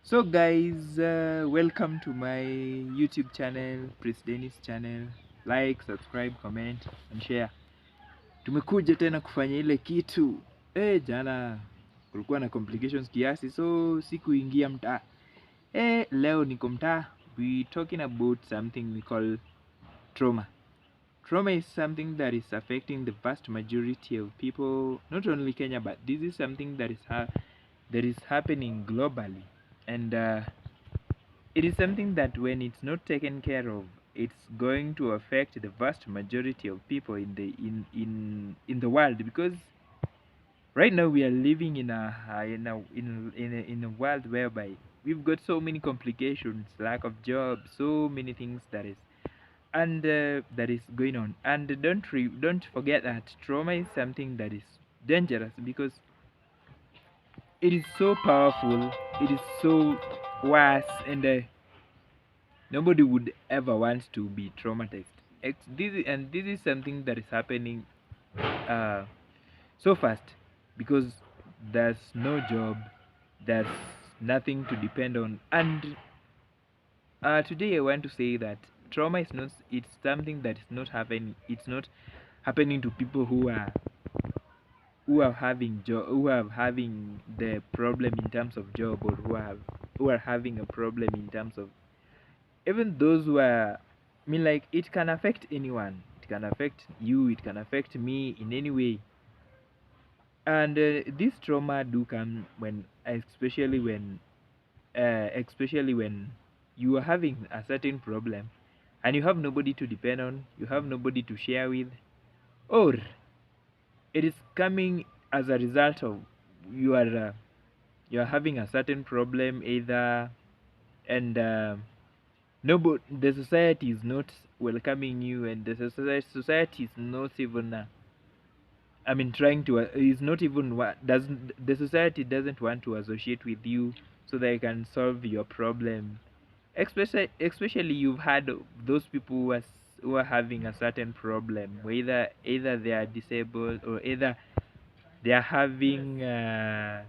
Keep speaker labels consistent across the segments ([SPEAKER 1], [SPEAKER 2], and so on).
[SPEAKER 1] So guys, welcome to my YouTube channel, Prince Dennis channel. Like, subscribe, comment and share. Tumekuja tena kufanya ile kitu. Jana kulikuwa na complications kiasi, so sikuingia mtaa. Leo niko mtaa. We talking about something we call trauma. Trauma is something that is affecting the vast majority of people, not only Kenya, but this is something that is happening globally. And it is something that when it's not taken care of, it's going to affect the vast majority of people in the world, because right now we are living in a world whereby we've got so many complications, lack of jobs, so many things that is going on. And don't forget that trauma is something that is dangerous, because it is so powerful, it is so worse, and nobody would ever want to be traumatized. This is something that is happening uh, so fast, because there's no job, there's nothing to depend on. And today I want to say that trauma is not, it's something that is not happening, it's not happening to people who are having the problem in terms of job, or who are having a problem in terms of, even those who are, I mean, like, it can affect anyone, it can affect you, it can affect me in any way. And this trauma do come when, especially when you are having a certain problem and you have nobody to depend on, you have nobody to share with, or it is coming as a result of you are uh, you are having a certain problem either, and nobody, the society is not welcoming you, and the society is not even trying to is not even what doesn't the society doesn't want to associate with you so they can solve your problem. Especially you've had those people who are having a certain problem, whether either they are disabled, or either they are having a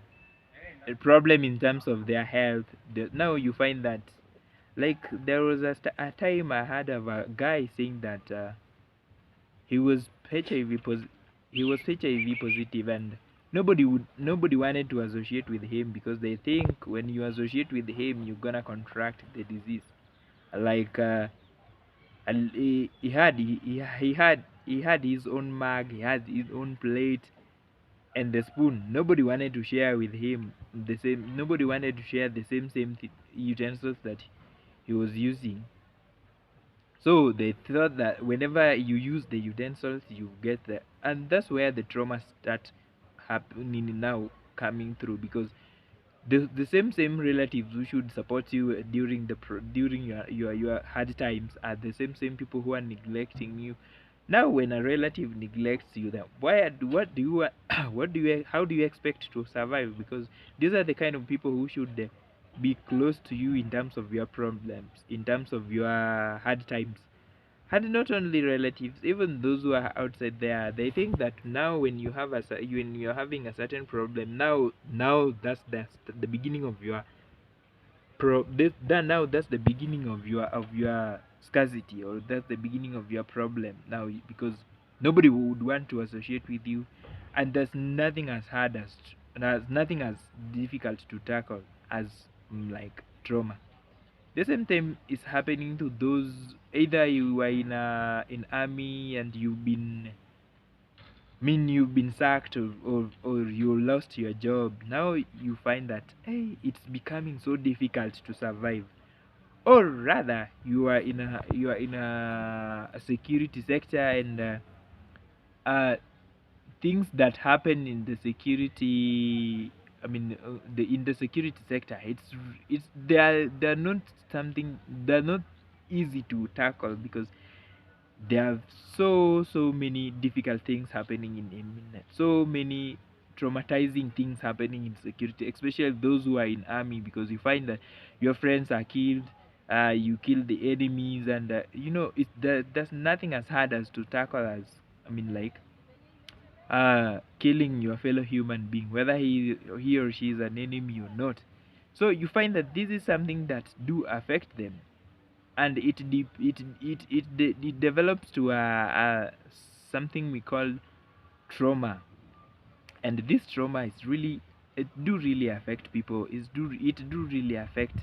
[SPEAKER 1] problem in terms of their health. Now you find that, like, there was a time I heard of a guy saying that he was he was HIV positive, and nobody wanted to associate with him, because they think when you associate with him you're gonna contract the disease. Like and he had his own mug, he had his own plate and the spoon. Nobody wanted to share with him the same. Nobody wanted to share the utensils that he was using. So they thought that whenever you use the utensils, you get the, and that's where the trauma start happening now, coming through, because the same relatives who should support you during during your hard times are the same people who are neglecting you. Now when a relative neglects you, then what do you what do you how do you expect to survive? Because these are the kind of people who should be close to you in terms of your problems, in terms of your hard times. And not only relatives, even those who are outside there, they think that now when you have when you're having a certain problem, now that's the beginning of your now that's the beginning of your scarcity, or that's the beginning of your problem now, because nobody would want to associate with you, and there's nothing as hard as, and there's nothing as difficult to tackle as like trauma. The same time is happening to those, either you are in army and you've been sacked, or you lost your job. Now you find that, hey, it's becoming so difficult to survive. Or rather, you are in a security sector, and uh, things that happen in the security, in the security sector, it's they're not something, they're not easy to tackle, because there are so many difficult things happening in so many traumatizing things happening in security, especially those who are in army, because you find that your friends are killed, you kill the enemies, and there's nothing as hard as to tackle as, like, killing your fellow human being, whether he or she is an enemy or not. So you find that this is something that do affect them, and it develops to a something we call trauma. And this trauma is really, it do really affect people, it do really affect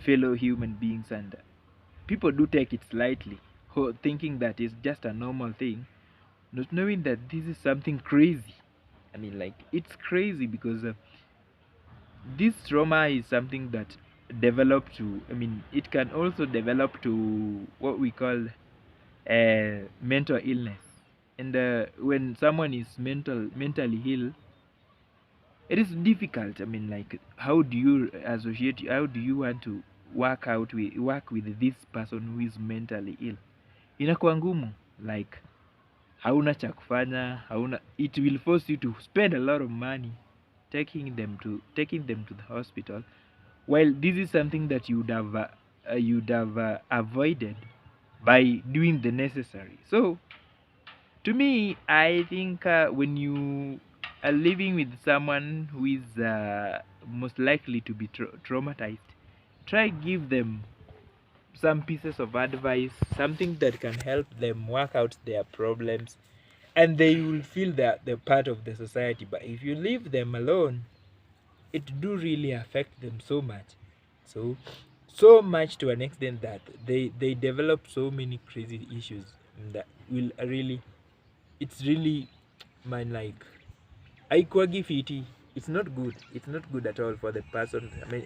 [SPEAKER 1] fellow human beings, and people do take it slightly, thinking that it's just a normal thing, not knowing that this is something crazy. I mean, like, it's crazy because this trauma is something that develop to, I mean, it can also develop to what we call mental illness. And when someone is mentally ill, it is difficult. I mean, like, how do you associate, how do you want to work with this person who is mentally ill? Inakuwa ngumu, like, hauna cha kufanya, hauna, it will force you to spend a lot of money taking them to the hospital, while this is something that you'd have avoided by doing the necessary. So to me, I think when you are living with someone who is most likely to be traumatized, try give them some pieces of advice, something that can help them work out their problems, and they will feel that they're part of the society. But if you leave them alone, it do really affect them so much, so so much, to an extent that they develop so many crazy issues that will really, it's really, man, like, haikuwagi fiti. It's not good, it's not good at all for the person. I mean,